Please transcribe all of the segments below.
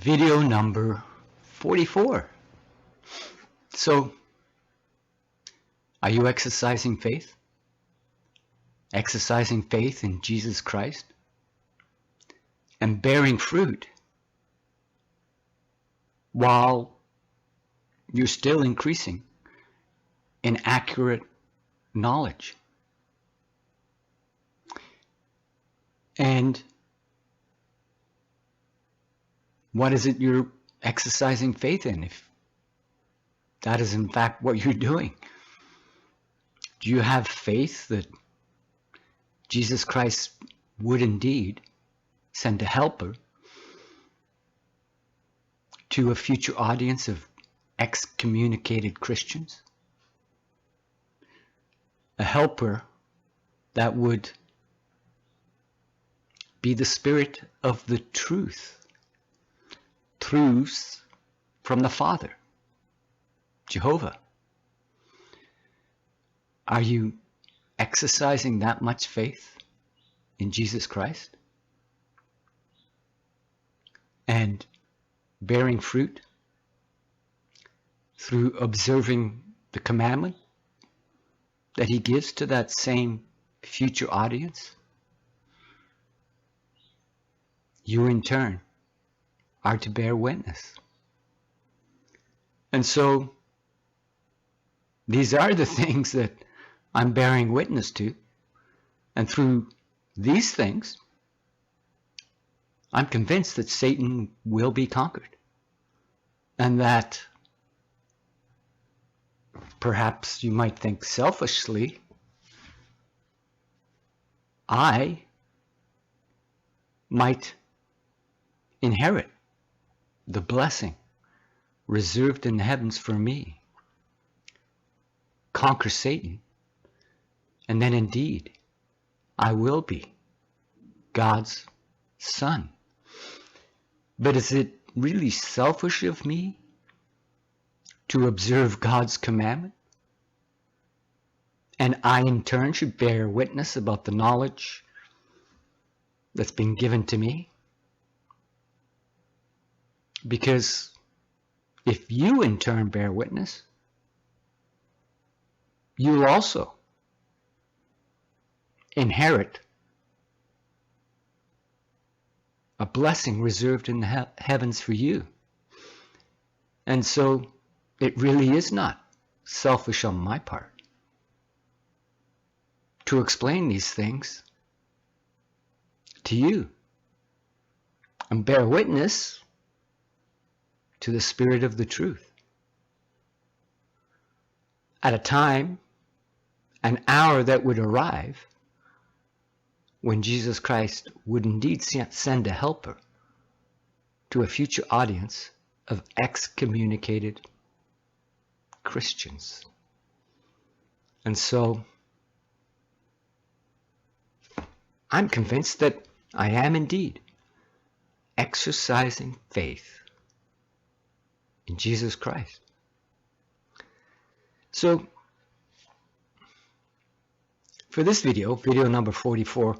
Video number 44. So, are you exercising faith? Exercising faith in Jesus Christ? And bearing fruit while you're still increasing in accurate knowledge? And what is it you're exercising faith in, if that is in fact what you're doing? Do you have faith that Jesus Christ would indeed send a helper to a future audience of excommunicated Christians? A helper that would be the Spirit of the truths from the Father, Jehovah. Are you exercising that much faith in Jesus Christ and bearing fruit through observing the commandment that he gives to that same future audience? You in turn are to bear witness. And so these are the things that I'm bearing witness to, and through these things I'm convinced that Satan will be conquered, and that perhaps you might think selfishly, I might inherit the blessing reserved in the heavens for me, conquer Satan, and then indeed I will be God's son. But is it really selfish of me to observe God's commandment? And I in turn should bear witness about the knowledge that's been given to me? Because if you in turn bear witness, you'll also inherit a blessing reserved in the heavens for you. And so it really is not selfish on my part to explain these things to you and bear witness to the Spirit of the truth at a time, an hour that would arrive when Jesus Christ would indeed send a helper to a future audience of excommunicated Christians. And so I'm convinced that I am indeed exercising faith in Jesus Christ. So for this video, video number 44,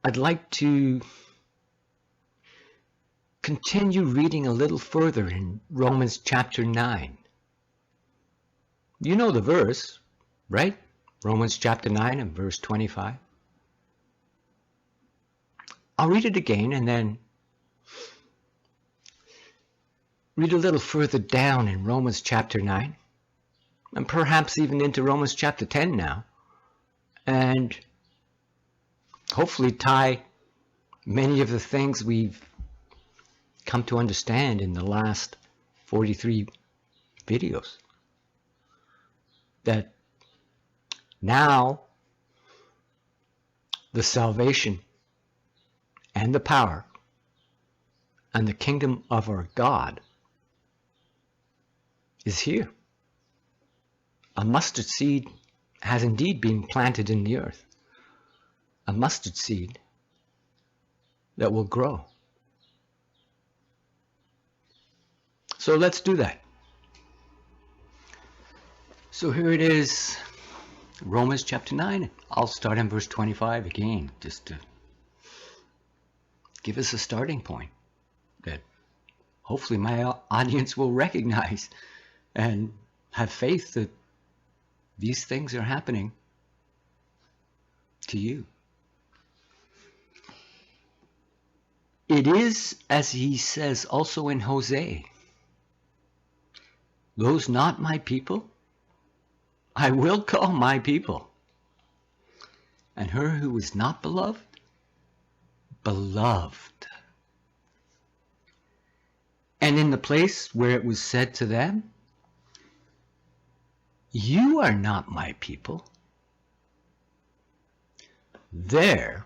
I'd like to continue reading a little further in Romans chapter 9. You know the verse, right? Romans chapter 9 and verse 25. I'll read it again and then read a little further down in Romans chapter 9, and perhaps even into Romans chapter 10 now, and hopefully tie many of the things we've come to understand in the last 43 videos. That now the salvation and the power and the kingdom of our God is here. A mustard seed has indeed been planted in the earth. A mustard seed that will grow. So let's do that. So here it is, Romans chapter 9. I'll start in verse 25 again, just to give us a starting point that hopefully my audience will recognize and have faith that these things are happening to you. It is, as he says also in Hosea, those not my people, I will call my people. And her who is not beloved, beloved. And in the place where it was said to them, you are not my people, there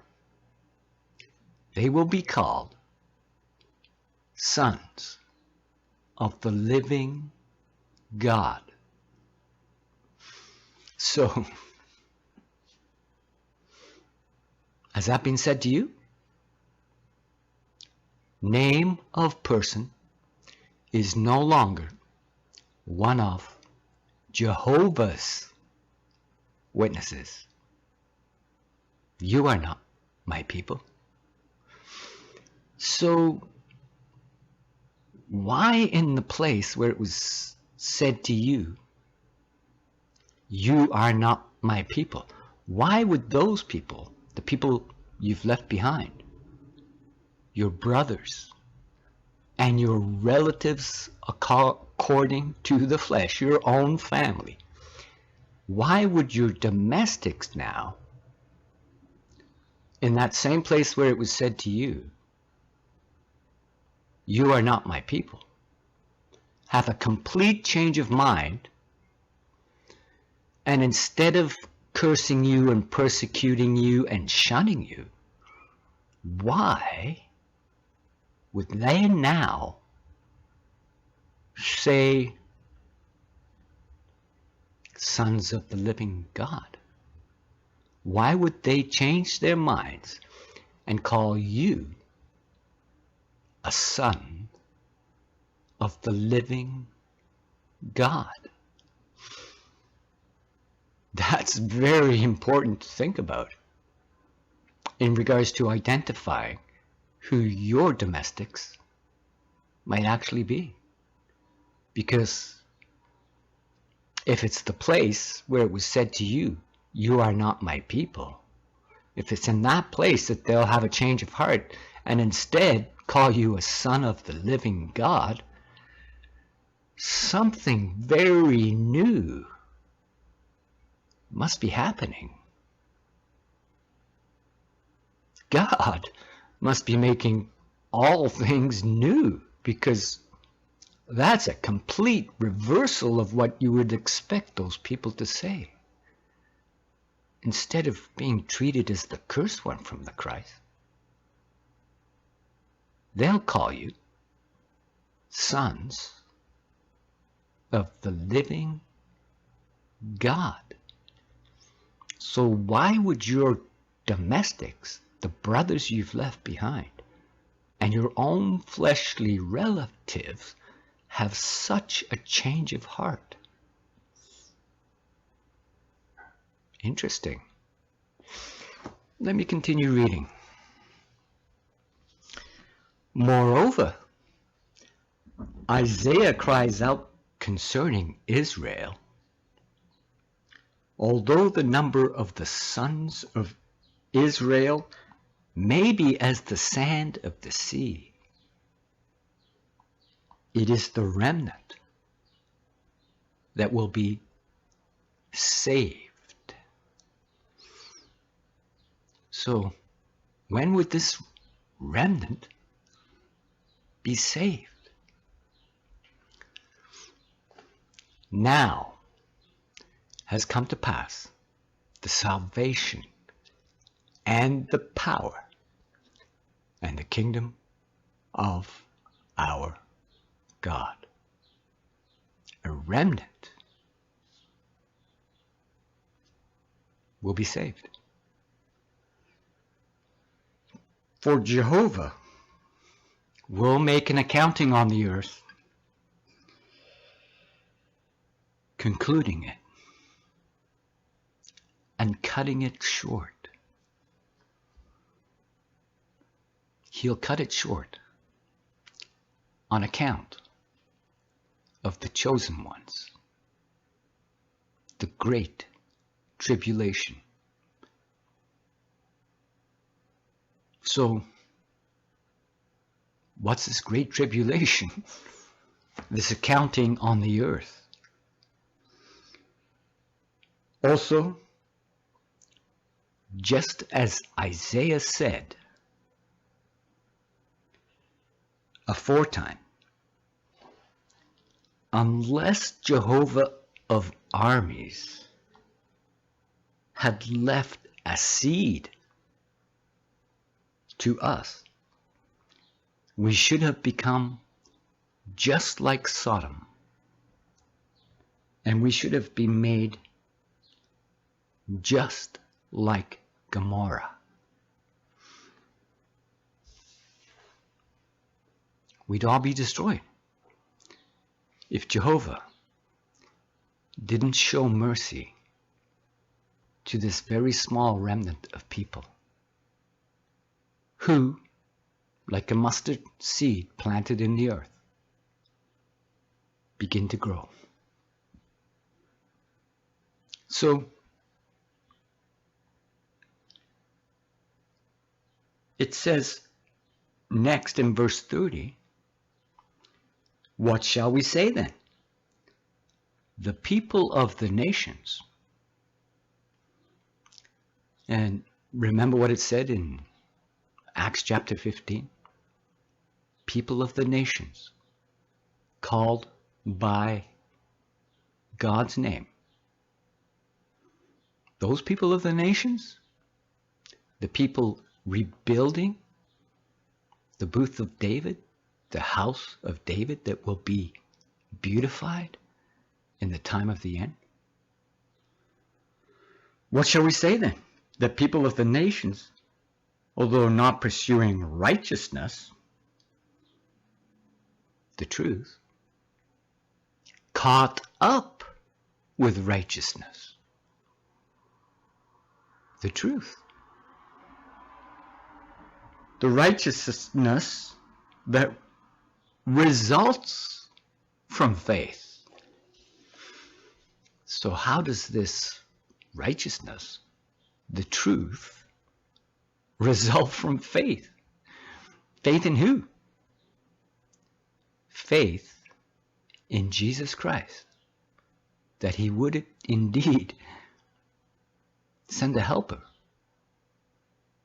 they will be called sons of the living God. So, has that been said to you? Name of person is no longer one of Jehovah's witnesses. You are not my people. So, why in the place where it was said to you, you are not my people, why would those people, the people you've left behind, your brothers and your relatives according to the flesh, your own family, why would your domestics now, in that same place where it was said to you, you are not my people, have a complete change of mind, and instead of cursing you and persecuting you and shunning you, why would they now say, sons of the living God? Why would they change their minds and call you a son of the living God? That's very important to think about in regards to identifying who your domestics might actually be. Because if it's the place where it was said to you, you are not my people, if it's in that place that they'll have a change of heart and instead call you a son of the living God, something very new must be happening. God must be making all things new, because that's a complete reversal of what you would expect those people to say. Instead of being treated as the cursed one from the Christ, they'll call you sons of the living God. So why would your domestics, the brothers you've left behind, and your own fleshly relatives have such a change of heart? Interesting. Let me continue reading. Moreover, Isaiah cries out concerning Israel, although the number of the sons of Israel may be as the sand of the sea, it is the remnant that will be saved. So, when would this remnant be saved? Now has come to pass the salvation and the power and the kingdom of our God. A remnant will be saved. For Jehovah will make an accounting on the earth, concluding it and cutting it short. He'll cut it short. on account of the chosen ones, the great tribulation. So, what's this great tribulation? This accounting on the earth. Also, just as Isaiah said aforetime, unless Jehovah of armies had left a seed to us, we should have become just like Sodom, and we should have been made just like Gomorrah. We'd all be destroyed if Jehovah didn't show mercy to this very small remnant of people who, like a mustard seed planted in the earth, begin to grow. So, it says next in verse 30, what shall we say then? The people of the nations. And remember what it said in Acts chapter 15? People of the nations, called by God's name. Those people of the nations, the people rebuilding the booth of David, the house of David that will be beautified in the time of the end. What shall we say then? The people of the nations, although not pursuing righteousness, the truth, caught up with righteousness, the truth. The righteousness that results from faith. So how does this righteousness, the truth, result from faith? Faith in who? Faith in Jesus Christ, that he would indeed send a helper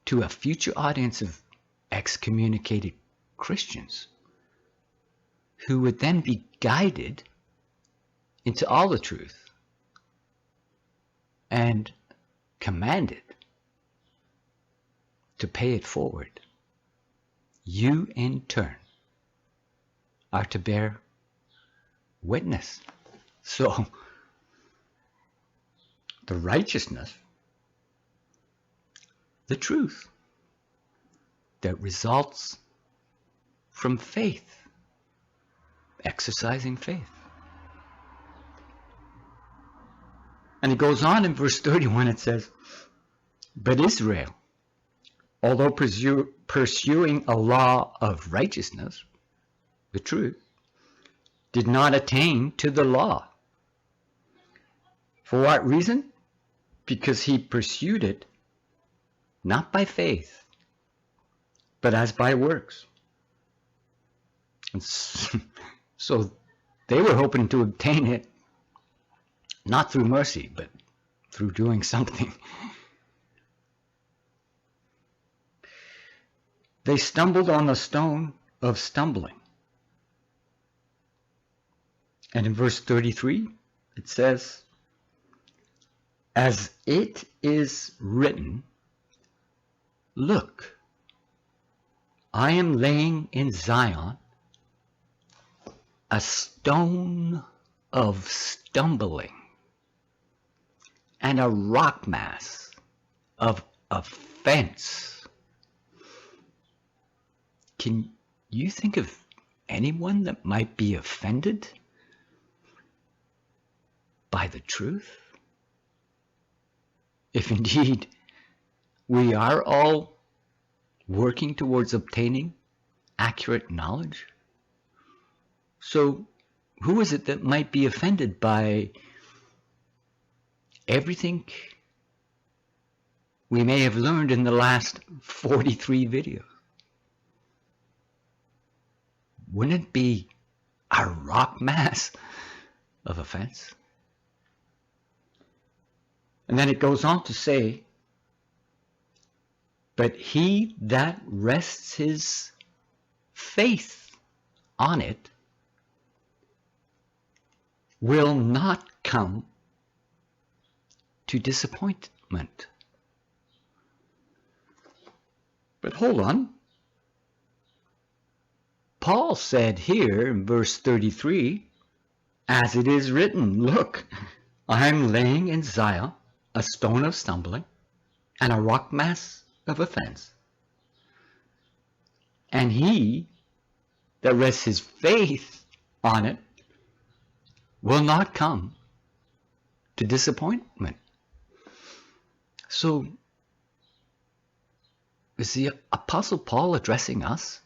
to a future audience of excommunicated Christians who would then be guided into all the truth and commanded to pay it forward. You in turn are to bear witness. So the righteousness, the truth that results from faith, exercising faith. And it goes on in verse 31, it says, but Israel, although pursuing a law of righteousness, the truth, did not attain to the law. For what reason? Because he pursued it not by faith, but as by works. And so they were hoping to obtain it not through mercy, but through doing something. They stumbled on the stone of stumbling. And in verse 33, it says, as it is written, look, I am laying in Zion a stone of stumbling and a rock mass of offense. Can you think of anyone that might be offended by the truth? If indeed we are all working towards obtaining accurate knowledge, So who is it that might be offended by everything we may have learned in the last 43 videos? Wouldn't it be a rock mass of offense? And then it goes on to say, but he that rests his faith on it will not come to disappointment. But hold on. Paul said here in verse 33, as it is written, look, I'm laying in Zion a stone of stumbling and a rock mass of offense. And he that rests his faith on it will not come to disappointment. So, is the Apostle Paul addressing us,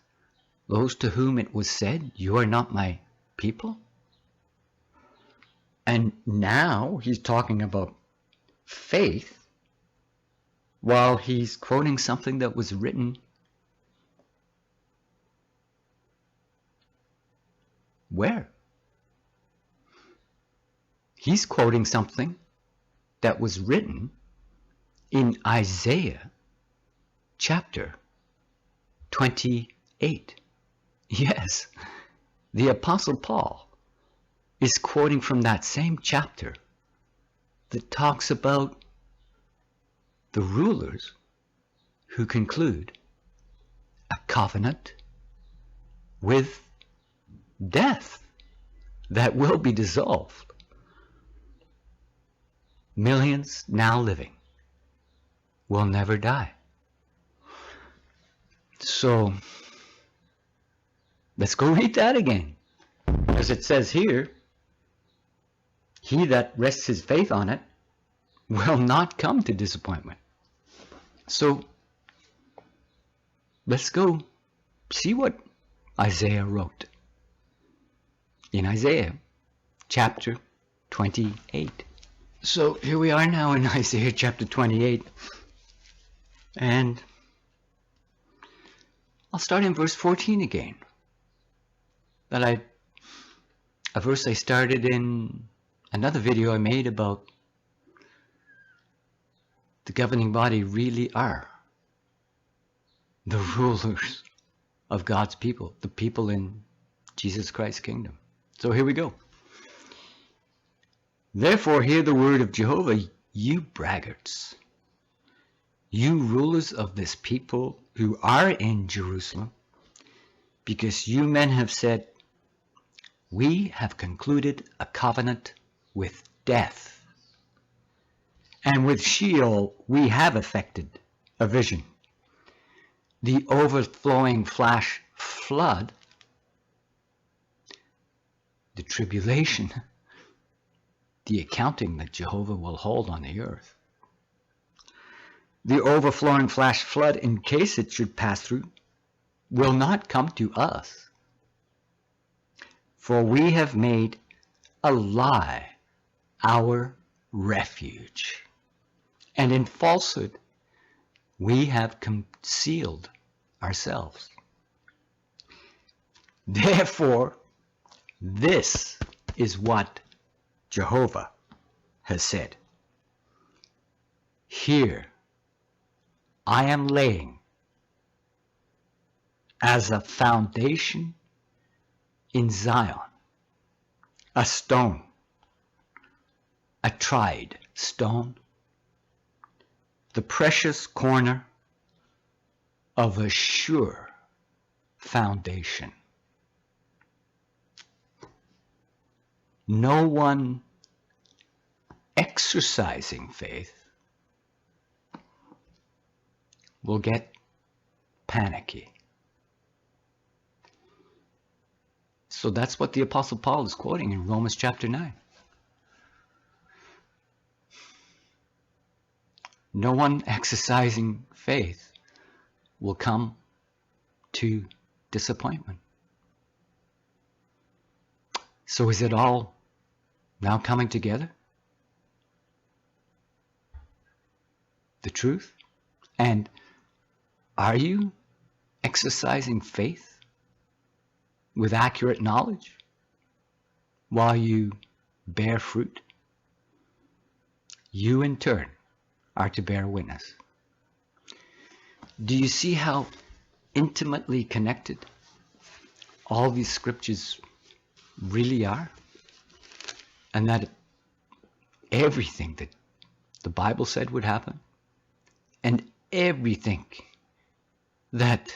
those to whom it was said, you are not my people? And now he's talking about faith while he's quoting something that was written where? He's quoting something that was written in Isaiah chapter 28. Yes, the Apostle Paul is quoting from that same chapter that talks about the rulers who conclude a covenant with death that will be dissolved. Millions now living will never die. So let's go read that again. As it says here, he that rests his faith on it will not come to disappointment. So let's go see what Isaiah wrote in Isaiah chapter 28. So here we are now in Isaiah chapter 28, and I'll start in verse 14 again. A verse I started in another video I made about the governing body really are the rulers of God's people, the people in Jesus Christ's kingdom. So here we go. Therefore hear the word of Jehovah, you braggarts, you rulers of this people who are in Jerusalem, because you men have said, we have concluded a covenant with death, and with Sheol we have effected a vision. The overflowing flash flood, the tribulation, the accounting that Jehovah will hold on the earth. The overflowing flash flood, in case it should pass through, will not come to us. For we have made a lie our refuge, and in falsehood we have concealed ourselves. Therefore, this is what Jehovah has said. Here I am laying as a foundation in Zion a stone, a tried stone, the precious corner of a sure foundation. No one exercising faith will get panicky. So that's what the Apostle Paul is quoting in Romans chapter 9. No one exercising faith will come to disappointment. So is it all now coming together? The truth? And are you exercising faith with accurate knowledge while you bear fruit? You in turn are to bear witness. Do you see how intimately connected all these scriptures really are? And that everything that the Bible said would happen, and everything that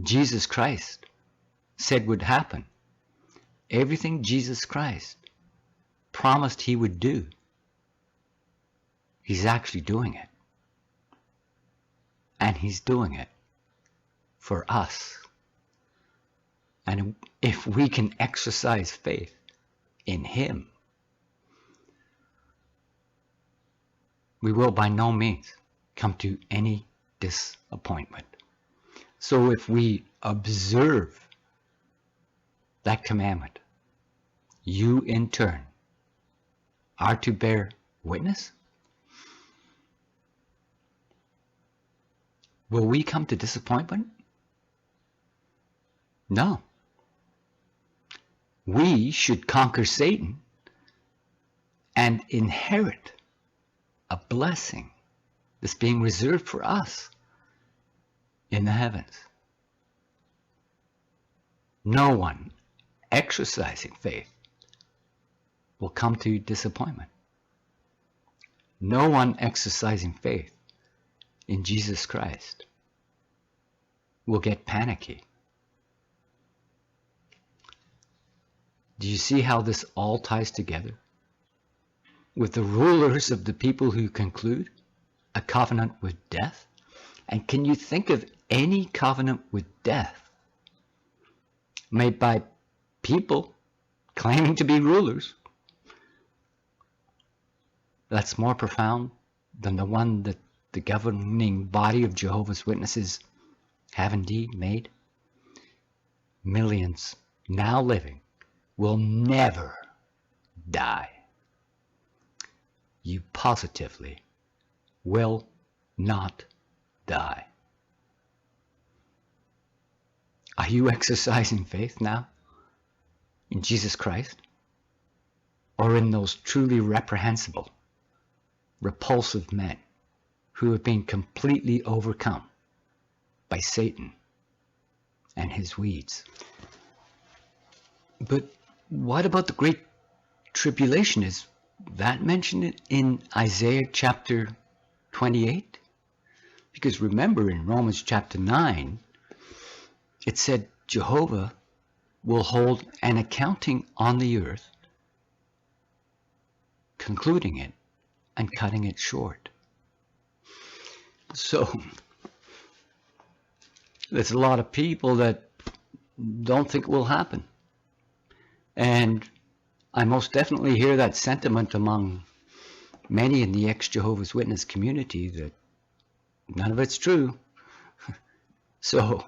Jesus Christ said would happen, everything Jesus Christ promised he would do, he's actually doing it. And he's doing it for us. And if we can exercise faith in him, we will by no means come to any disappointment. So if we observe that commandment, you in turn are to bear witness. Will we come to disappointment? No. We should conquer Satan and inherit a blessing that's being reserved for us in the heavens. No one exercising faith will come to disappointment. No one exercising faith in Jesus Christ will get panicky. Do you see how this all ties together with the rulers of the people who conclude a covenant with death? And can you think of any covenant with death made by people claiming to be rulers that's more profound than the one that the governing body of Jehovah's Witnesses have indeed made? Millions now living will never die. You positively will not die. Are you exercising faith now in Jesus Christ, or in those truly reprehensible, repulsive men who have been completely overcome by Satan and his weeds? But what about the great tribulation? Is that mentioned in Isaiah chapter 28? Because remember, in Romans chapter 9, it said Jehovah will hold an accounting on the earth, concluding it and cutting it short. So there's a lot of people that don't think it will happen. And I most definitely hear that sentiment among many in the ex-Jehovah's Witness community that none of it's true. So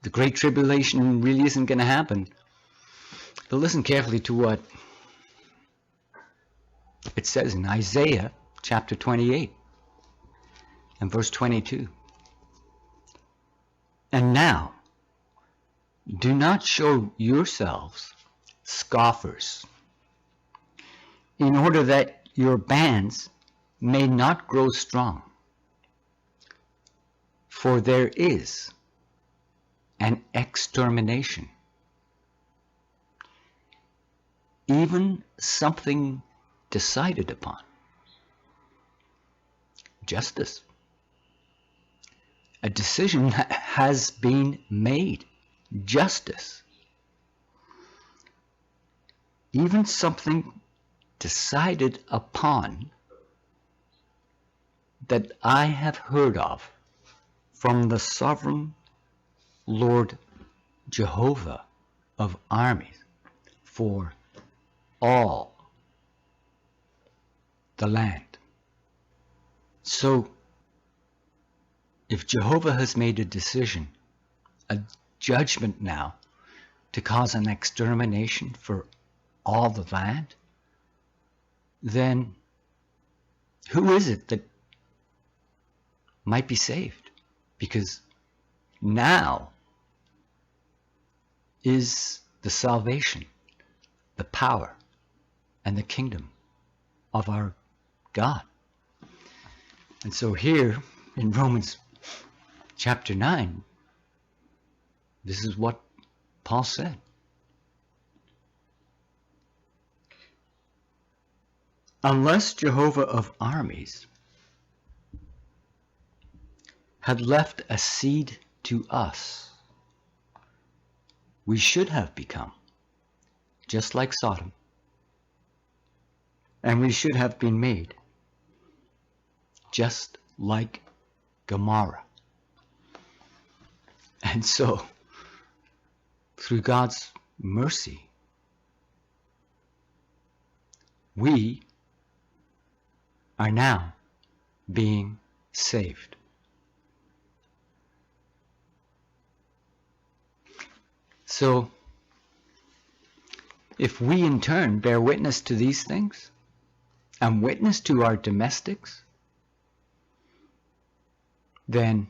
the Great Tribulation really isn't going to happen. But listen carefully to what it says in Isaiah chapter 28 and verse 22. And now, do not show yourselves scoffers, in order that your bands may not grow strong. For there is an extermination, even something decided upon. Justice. A decision has been made. Justice. Even something decided upon that I have heard of from the Sovereign Lord Jehovah of armies for all the land. So, if Jehovah has made a decision, a judgment now to cause an extermination for all the land, then who is it that might be saved? Because now is the salvation, the power, and the kingdom of our God. And so here in Romans chapter 9, this is what Paul said. Unless Jehovah of armies had left a seed to us, we should have become just like Sodom, and we should have been made just like Gomorrah. And so, through God's mercy, we are now being saved. So, if we in turn bear witness to these things and witness to our domestics, then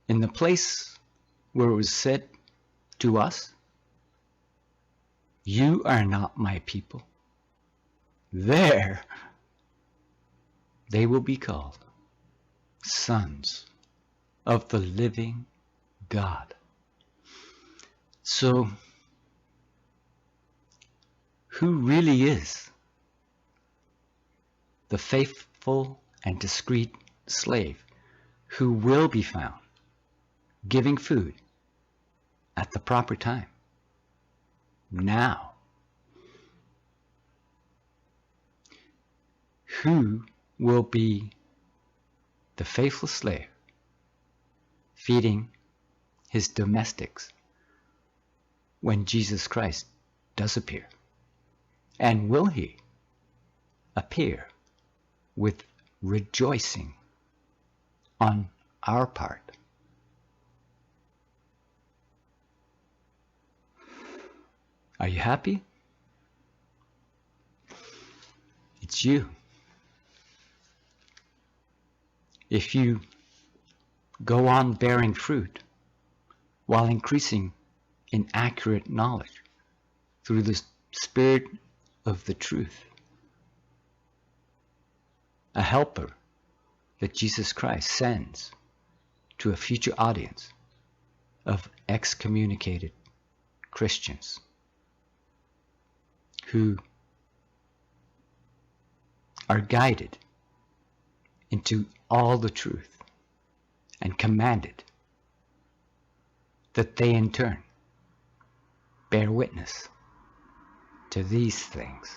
in the place where it was said to us, "You are not my people," there they will be called sons of the living God. So, who really is the faithful and discreet slave who will be found giving food at the proper time? Now, who will be the faithful slave feeding his domestics when Jesus Christ does appear? And will he appear with rejoicing on our part? Are you happy? It's you. If you go on bearing fruit while increasing in accurate knowledge through the Spirit of the truth, a helper that Jesus Christ sends to a future audience of excommunicated Christians who are guided into all the truth and commanded that they in turn bear witness to these things.